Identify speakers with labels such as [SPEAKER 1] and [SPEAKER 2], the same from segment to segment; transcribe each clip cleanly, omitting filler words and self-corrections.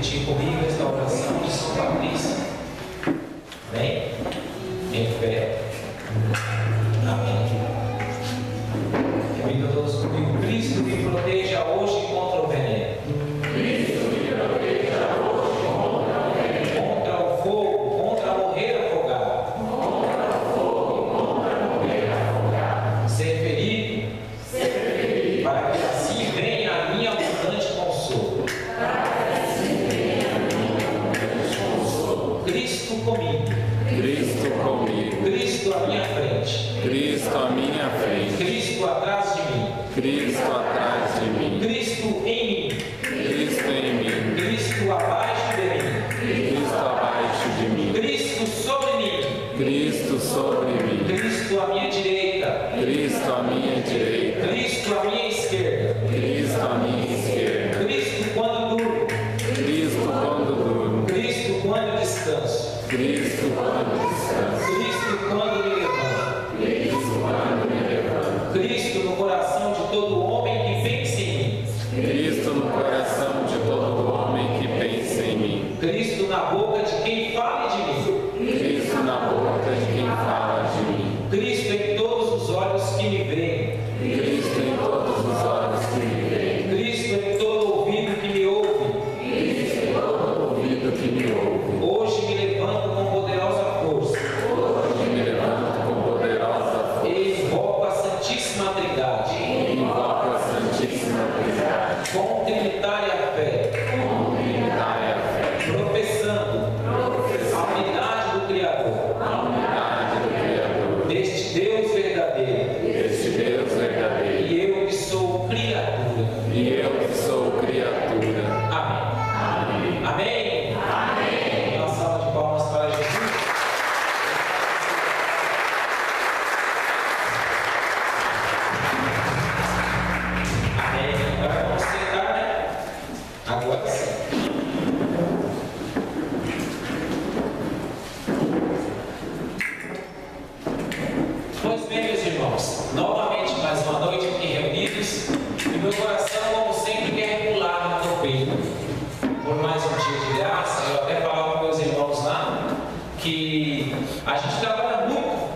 [SPEAKER 1] repetir comigo esta oração de São Patrício? Amém? Em pé. Amém. Repita todos comigo. Cristo me proteja hoje contra o veneno.
[SPEAKER 2] Cristo me proteja hoje contra o veneno.
[SPEAKER 1] Contra o fogo, contra morrer afogado.
[SPEAKER 2] Contra o fogo, contra morrer afogado.
[SPEAKER 1] Ser ferido, para que assim venha a minha abundante consolo. Cristo comigo.
[SPEAKER 2] Cristo comigo.
[SPEAKER 1] Cristo à minha frente.
[SPEAKER 2] Cristo à minha frente.
[SPEAKER 1] Cristo atrás de mim.
[SPEAKER 2] Cristo atrás de mim.
[SPEAKER 1] Cristo em mim.
[SPEAKER 2] Cristo em mim.
[SPEAKER 1] Cristo abaixo de mim.
[SPEAKER 2] Cristo abaixo de mim.
[SPEAKER 1] Cristo sobre mim.
[SPEAKER 2] Cristo sobre mim.
[SPEAKER 1] Cristo à minha direita.
[SPEAKER 2] Cristo à minha direita.
[SPEAKER 1] Cristo à minha esquerda.
[SPEAKER 2] Cristo à minha esquerda.
[SPEAKER 1] Cristo quando durmo.
[SPEAKER 2] Cristo quando durmo.
[SPEAKER 1] Cristo quando descanso.
[SPEAKER 2] Cristo quando descanso.
[SPEAKER 1] Cristo quando me levanto.
[SPEAKER 2] Cristo quando me levanto.
[SPEAKER 1] Cristo no coração de todo homem que pensa em mim.
[SPEAKER 2] Cristo no coração de todo homem que pensa em mim.
[SPEAKER 1] Cristo na boca de quem fale de mim.
[SPEAKER 2] Cristo na boca de quem fala de mim.
[SPEAKER 1] Cristo em todos os olhos que me veem.
[SPEAKER 2] Cristo em todos os olhos que me veem.
[SPEAKER 1] Cristo em todo ouvido que me ouve.
[SPEAKER 2] Cristo em todo ouvido que me ouve.
[SPEAKER 1] Hoje me levanto com poderosa força.
[SPEAKER 2] Hoje me levanto com poderosa força.
[SPEAKER 1] E invoco a Santíssima Trindade.
[SPEAKER 2] Invoco a Santíssima Trindade.
[SPEAKER 1] Com trinitária fé.
[SPEAKER 2] Com trinitária fé.
[SPEAKER 1] Professando a unidade do Criador.
[SPEAKER 2] A unidade do Criador.
[SPEAKER 1] Deste Deus verdadeiro.
[SPEAKER 2] Deste Deus verdadeiro.
[SPEAKER 1] E eu que sou criatura.
[SPEAKER 2] E eu que sou criatura.
[SPEAKER 1] Amém.
[SPEAKER 2] Amém.
[SPEAKER 1] Amém.
[SPEAKER 2] Amém.
[SPEAKER 1] Uma salva de palmas para Jesus. Amém. Agora vamos sentar, né? Agora sim. Pois bem, meus irmãos, novamente mais uma noite aqui reunidos, e meu coração, como sempre, quer pular no peito por mais um dia de graça. Eu até falava com meus irmãos lá que a gente trabalha muito,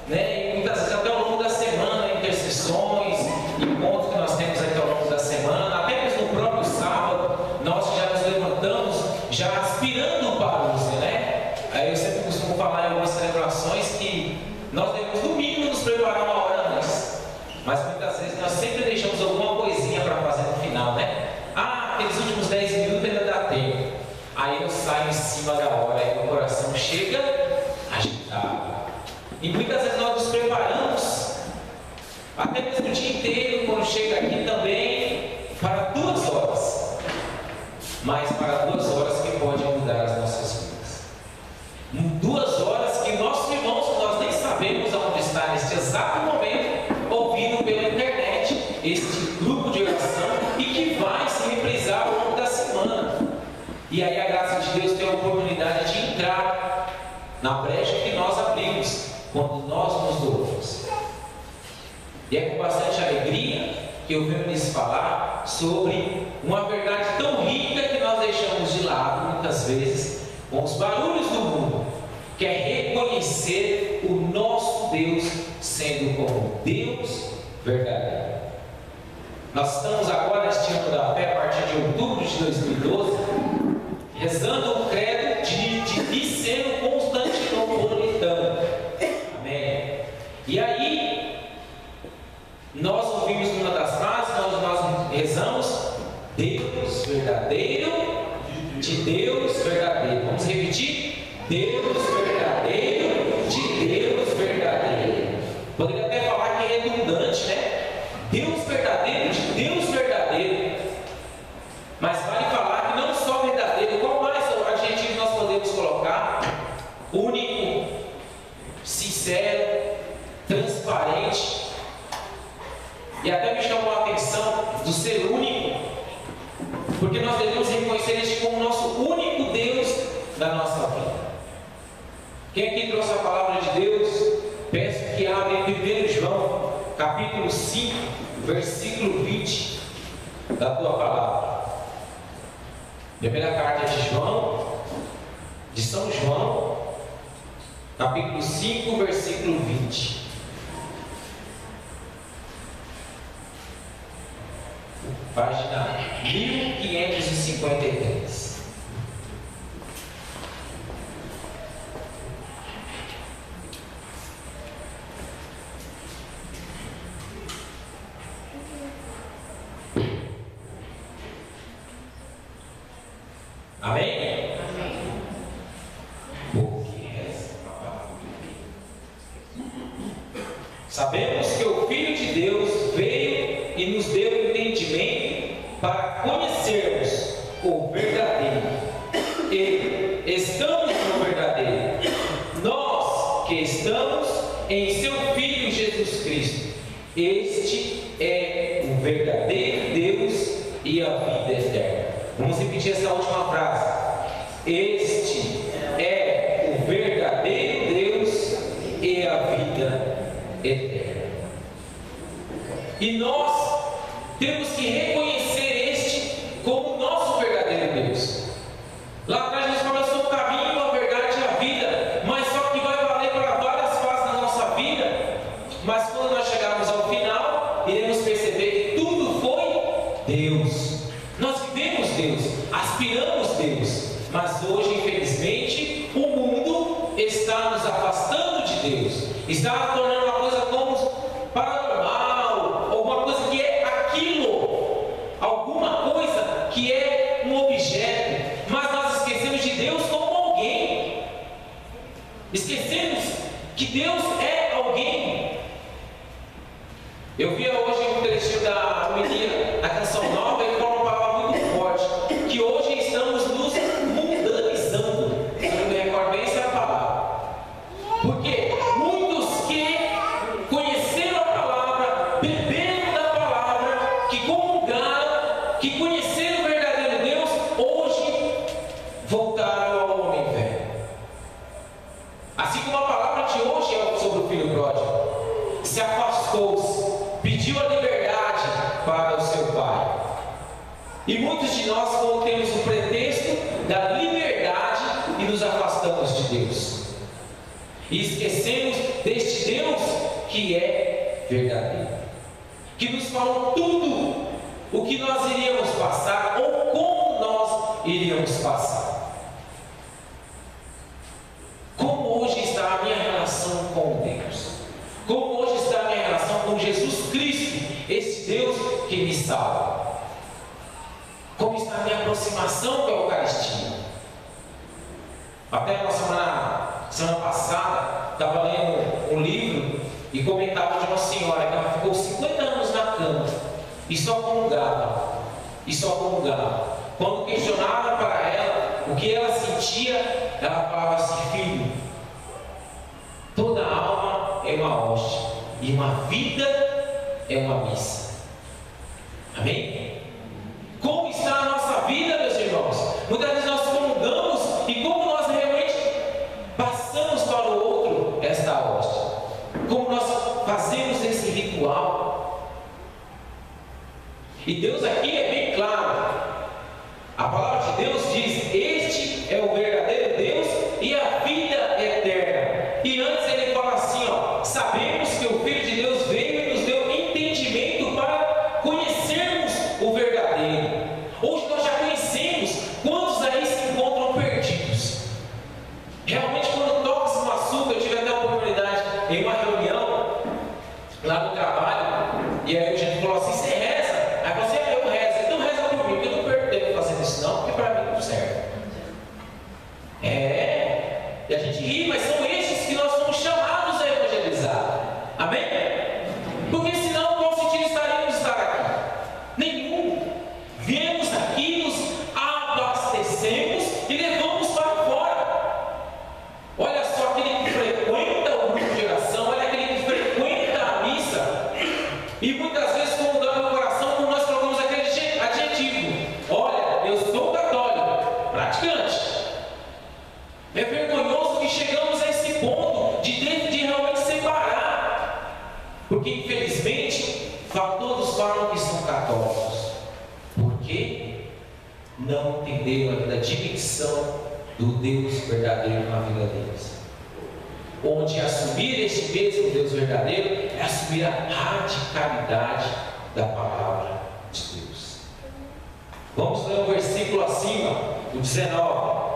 [SPEAKER 1] né? E muitas vezes até ao longo da semana, intercessões, encontros que nós temos aqui ao longo da semana, até mesmo no próprio sábado, nós já nos levantamos, já aspirando para a luz, né? Aí eu sempre costumo falar em algumas celebrações que nós devemos no mínimo nos preparar uma hora antes, mas muitas vezes nós sempre deixamos alguma coisinha para fazer no final, né? Ah, aqueles últimos 10 minutos ainda dá tempo. Aí eu saio em cima da hora, aí meu coração chega agitado. E muitas vezes nós nos preparamos, até mesmo o dia inteiro, quando chega aqui também, para 2 horas. Mas para 2 horas que pode mudar as nossas vidas. 2 horas que nossos irmãos, que nós nem sabemos aonde está neste exato momento, ouvindo pela internet este grupo de oração e que vai se reprisar ao longo da semana. E aí a graça de Deus tem a oportunidade de entrar na brecha que nós abrimos quando nós nos doamos. E é com bastante alegria que eu venho lhes falar sobre uma verdade tão rica que nós deixamos de lado muitas vezes com os barulhos do mundo, que é reconhecer o nosso Deus sendo como Deus verdadeiro. Nós estamos agora neste ano da fé, a partir de outubro de 2012, rezando o credo de Niceno Constantinopolitano. Amém. E aí, nós ouvimos numa das frases, nós rezamos Deus verdadeiro, de Deus verdadeiro. Vamos repetir? Deus verdadeiro, de Deus verdadeiro. Poderia até falar que é redundante, né? Deus verdadeiro, de Deus verdadeiro. Mas vale falar que não só verdadeiro, qual mais adjetivo nós podemos colocar? Único, sincero, transparente. E até me chamou a atenção do ser único, porque nós devemos reconhecer este como o nosso único Deus da nossa vida. Quem aqui trouxe a palavra de Deus, peço que abra em 1 João, capítulo 5, versículo 20 da tua palavra. Primeira carta de João, de São João, capítulo 5, versículo 20. Página 1553. Amém? Amém. Sabemos que o Filho de Deus veio e nos deu entendimento para conhecermos o verdadeiro. E estamos no verdadeiro. Nós que estamos em seu Filho Jesus Cristo. Este é o verdadeiro Deus e a vida eterna. Vamos repetir essa última frase. Este é o verdadeiro Deus e a vida eterna. E nós temos que reconhecer este como nosso verdadeiro Deus. Lá atrás nós falamos sobre o caminho, a verdade e a vida, mas só que vai valer para várias fases da nossa vida. Mas quando nós chegarmos ao final, iremos perceber que tudo foi Deus. Nós vivemos Deus, aspiramos Deus, mas hoje, infelizmente, o mundo está nos afastando de Deus, está tornando uma coisa como paranormal, alguma coisa que é aquilo, alguma coisa que é um objeto, mas nós esquecemos de Deus como alguém, esquecemos que Deus é alguém. Eu via hoje um trechinho da homilia da Canção Nova e falou uma palavra muito forte, que hoje estamos nos mundanizando. Se eu não me recordo bem, essa é a palavra. Porque muitos que conheceram a palavra, beberam da palavra, que comungaram, que conheceram o verdadeiro Deus, hoje voltaram ao homem velho. Assim como a palavra de hoje é sobre o filho pródigo, se afastou-se, pediu a liberdade para o seu pai. E muitos de nós temos o pretexto da liberdade e nos afastamos de Deus. E esquecemos deste Deus que é verdadeiro, que nos falou tudo o que nós iríamos passar ou como nós iríamos passar. Como hoje está a minha relação com Deus? Como hoje está a minha relação com Jesus Cristo, esse Deus que me salva? Como está a minha aproximação com a Eucaristia? Até na semana passada, estava lendo um livro e comentava de uma senhora que ela ficou 50 anos na cama e só comungava. Quando questionaram para ela o que ela sentia, ela falava assim: filho, toda alma é uma hóstia e uma vida é uma missa. Amém? Como está a nossa vida, meus irmãos? Muitas vezes nós comungamos e como nós realmente passamos para o outro esta hóstia, como nós fazemos esse ritual. E Deus aqui é bem claro. A palavra de Deus diz: este é o verdadeiro Deus e a vida eterna. E antes ele fala assim, ó: sabemos que o Filho de Deus veio e nos deu entendimento para conhecermos o verdadeiro. Hoje nós já conhecemos. Quantos aí se encontram perdidos? Realmente, quando toca-se no assunto, eu tive até a oportunidade em uma reunião lá no trabalho, e aí a gente falou assim: você reza? Aí você: eu rezo. Então reza por mim, porque eu não perco fazendo isso não, porque para mim não serve. E a gente ri, mas são esses que nós somos chamados a evangelizar. Amém? Porque senão qual sentido estaríamos estar aqui? Nenhum. Viemos aqui, nos abastecemos e levamos para fora. Olha só, aquele que frequenta o grupo de oração, olha aquele que frequenta a missa, e muitas vezes, como dá no coração, como nós colocamos aquele adjetivo: olha, eu sou católico, praticante. É vergonhoso que chegamos a esse ponto de realmente separar, porque infelizmente todos falam que são católicos. Por quê? não entenderam ainda a dimensão do Deus verdadeiro na vida deles. Onde assumir este mesmo Deus verdadeiro é assumir a radicalidade da palavra de Deus. Vamos ler um versículo acima, o 19.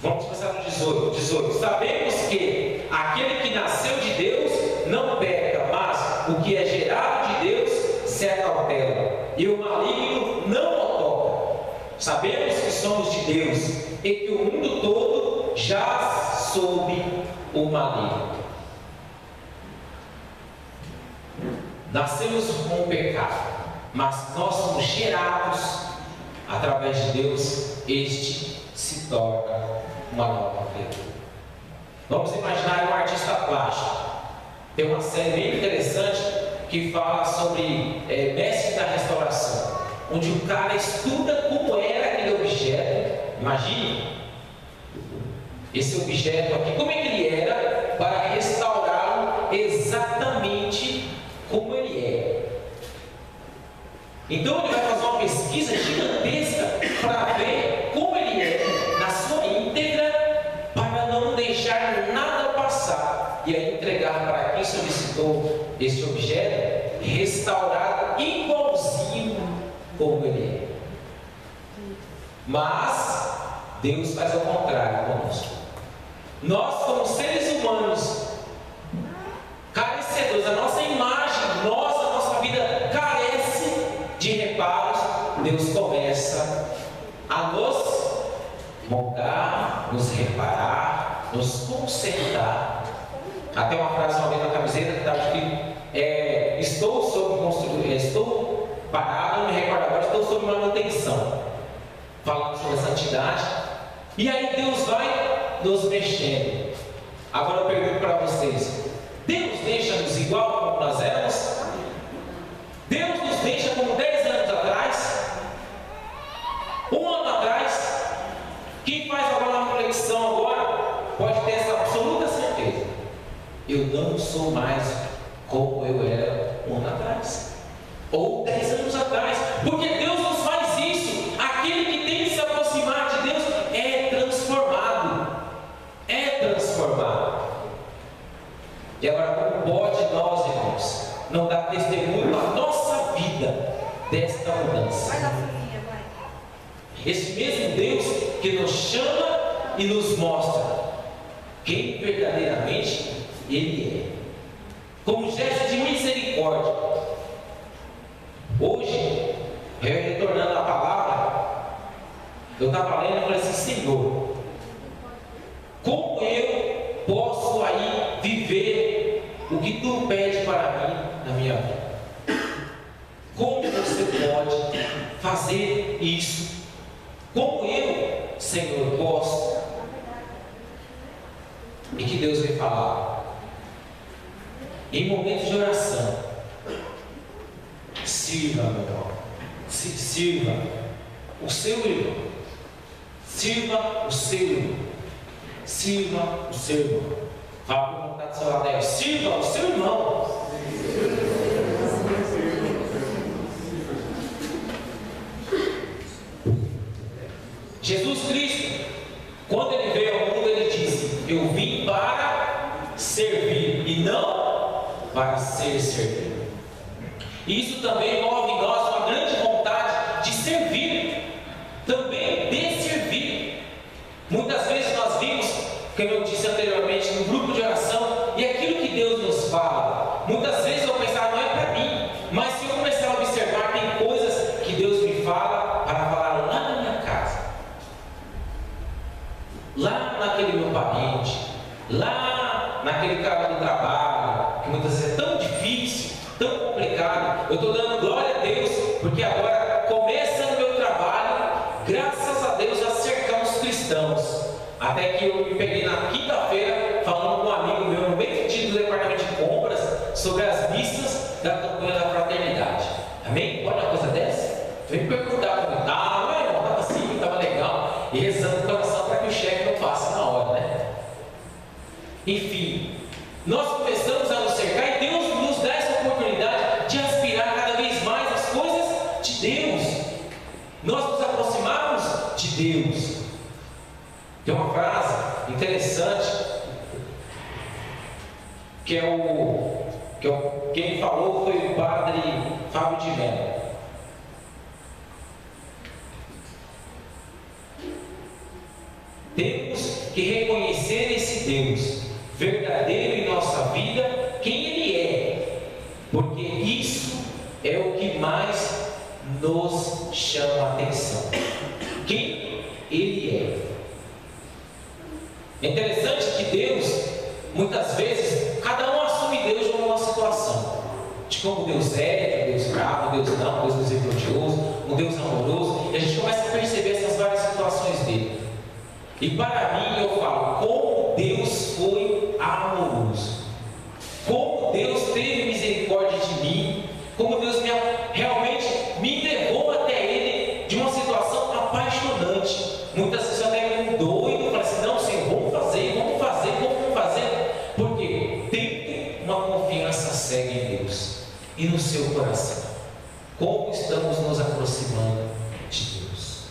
[SPEAKER 1] Vamos começar no 18. Sabemos que aquele que nasceu de Deus não peca, mas o que é gerado de Deus se acautela, e o maligno não o toca. Sabemos que somos de Deus e que o mundo todo jaz sob o maligno. Nascemos com o pecado, mas nós somos gerados através de Deus. Este se torna uma nova criatura. Vamos imaginar um artista plástico. Tem uma série bem interessante que fala sobre mestre da restauração, onde o cara estuda como era aquele objeto. Imagine esse objeto aqui, como é que ele era, para restaurá-lo exatamente como ele é. Então ele vai fazer uma pesquisa gigantesca para ver como ele é na sua íntegra, para não deixar nada passar, e aí entregar para quem solicitou esse objeto restaurado igualzinho como ele é. Mas Deus faz ao contrário conosco. Nós, como seres humanos carecedores, a nossa imagem, a nossa vida carece de reparos. Deus começa a nos moldar, nos reparar, nos consertar. Até uma frase uma vez na camiseta que estava escrito: estou parado, não me recordo agora, estou sob manutenção, falando sobre a santidade. E aí Deus vai nos mexendo. Agora eu pergunto para vocês: Deus deixa-nos igual como nós éramos? Deus nos deixa como 10 anos atrás? Um ano atrás? Quem faz agora uma reflexão agora pode ter essa absoluta certeza: eu não sou mais como eu era um ano atrás, ou 10 anos atrás, porque Deus nos faz isso. Aquele que tem que se aproximar de Deus é transformado. E agora, como pode nós, irmãos, não dar testemunho à nossa vida desta mudança? Esse mesmo Deus que nos chama e nos mostra quem verdadeiramente Ele é, como gesto de misericórdia. Hoje, retornando à palavra, eu estava lendo e falei assim: Senhor, como eu posso aí viver o que Tu pede para mim na minha vida? Como você pode fazer isso? Como eu, Senhor, posso? E que Deus me falar em momentos de oração: sirva, meu irmão, sirva o seu irmão, sirva o seu irmão, sirva o seu irmão. Fala para o irmão que está do seu lado aí: sirva o seu irmão. Jesus Cristo, quando Ele veio ao mundo, Ele disse: eu vim para servir e não para ser servido. E isso também move em nós uma grande vontade de servir, também de servir. Muitas vezes nós vimos, como eu disse anteriormente, no grupo de oração, e aquilo que Deus nos fala, muitas vezes eu pensava: não é para mim. Mas se eu começar a observar, tem coisas que Deus me fala para falar lá na minha casa, lá naquele meu parente, lá naquele cara do trabalho, que muitas vezes é tão difícil, tão complicado. Eu estou dando glória a Deus, porque agora começa no meu trabalho, graças a Deus já cercamos cristãos. Até que eu me peguei na quinta-feira falando com um amigo meu, no meio do departamento de compras, sobre as listas da campanha da fraternidade. Amém? Pode uma coisa dessa? Vem me perguntar para mim: não é, irmão, estava assim, estava legal, e rezando o coração para que o chefe não passe na hora, né? Enfim, nós começamos a nos cercar, e Deus nos dá essa oportunidade de aspirar cada vez mais as coisas Deus, nós nos aproximamos de Deus. Tem uma frase interessante quem falou foi o padre Fábio de Mello. Temos que reconhecer esse Deus verdadeiro em nossa vida, quem Ele é, porque isso é o que mais nos chama a atenção. Quem Ele é. É interessante que Deus, muitas vezes, cada um assume Deus de uma situação, de como Deus é, de Deus bravo, Deus não, Deus misericordioso, um Deus amoroso, e a gente começa a perceber essas várias situações dele. E para mim, eu falo, como Deus foi amoroso, como Deus teve misericórdia de mim, como Deus realmente me levou até Ele de uma situação apaixonante. Muitas vezes eu até me doido, falo assim, não, Senhor, vamos fazer, porque tem uma confiança cega em Deus e no seu coração. Como estamos nos aproximando de Deus?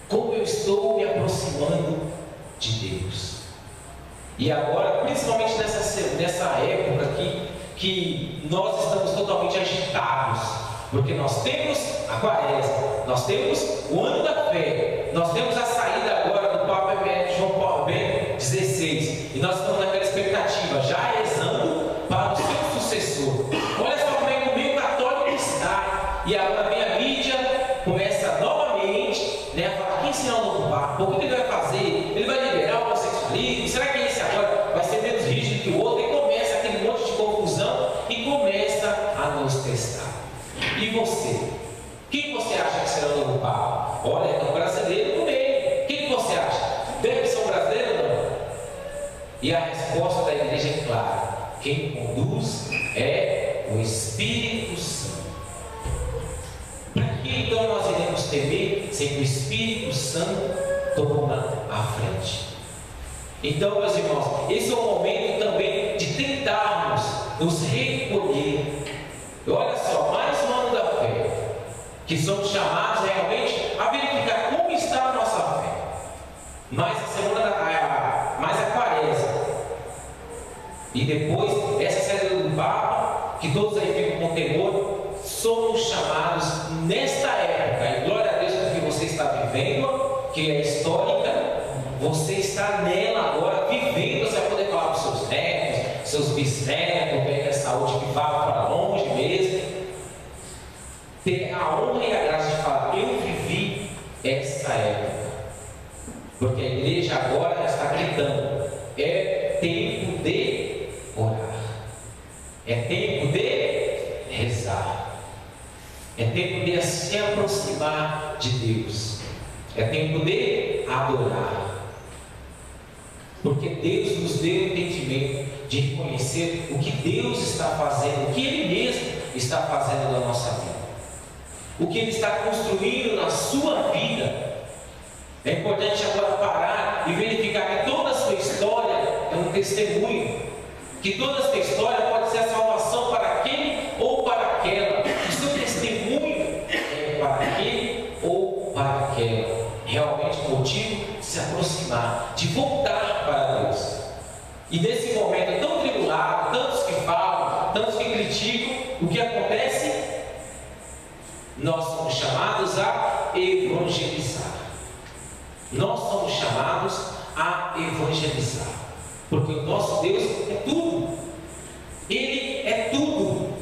[SPEAKER 1] Como eu estou me aproximando de Deus? E agora, principalmente nessa época aqui, que nós estamos totalmente agitados, porque nós temos a Quaresma, nós temos o ano da fé, nós temos a saída agora do Papa João Paulo XVI, e nós estamos naquela expectativa, já rezando para o seu sucessor. Olha só como é que o meio católico está, e agora vem a mídia, começa novamente, né, a falar, quem será o novo Papa? O que ele vai fazer? Ele vai liberar o homossexualismo? Será que esse agora vai ser menos rígido que o outro? E começa aquele monte de confusão e começa a nos testar. E você? Quem você acha que será o novo Papa? Olha, é um brasileiro no meio. Quem você acha? Deve ser um brasileiro ou não? E a resposta da igreja é clara: quem conduz é o Espírito Santo. Para que então nós iremos temer sem que o Espírito Santo toma a frente? Então, meus irmãos, esse é o momento também de tentarmos nos recolher. E olha só, mais um ano da fé, que somos chamados realmente a verificar como está a nossa fé. Mais a Quaresma. E depois, essa saída do Papa, que todos aí ficam com temor, somos chamados nesta época, e glória a Deus porque você está vivendo, que é histórica, você está nela agora, vivendo, você vai poder falar para os seus netos, seus bisnetos, ter a saúde que vá para longe mesmo, ter a honra e a graça de falar, eu vivi essa época, porque a igreja agora está gritando, é tempo de orar, é tempo de rezar, é tempo de se aproximar de Deus, é tempo de adorar, porque Deus nos deu o entendimento de reconhecer o que Deus está fazendo, o que Ele mesmo está fazendo na nossa vida, o que Ele está construindo na sua vida. É importante agora parar e verificar que toda a sua história é um testemunho, que toda a sua história pode ser a salvação para aquele ou para aquela, o seu testemunho é para aquele ou para aquela, realmente o motivo de se aproximar, de voltar para Deus. E nesse momento tão tribulado, tantos que falam, tantos que criticam, o que acontece? Nós somos chamados a evangelizar. Nós somos chamados a evangelizar, porque o nosso Deus é tudo, Ele é tudo,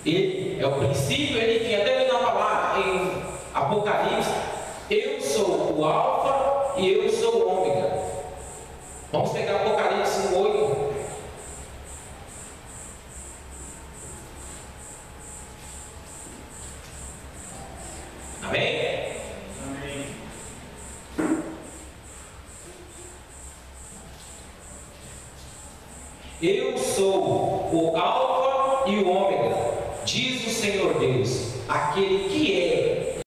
[SPEAKER 1] Ele é o princípio, Ele que até na palavra em Apocalipse, eu sou o alfa e eu sou o ômega. Vamos pegar Apocalipse 1:8. Amém? Eu sou o alfa e o ômega, diz o Senhor Deus, aquele que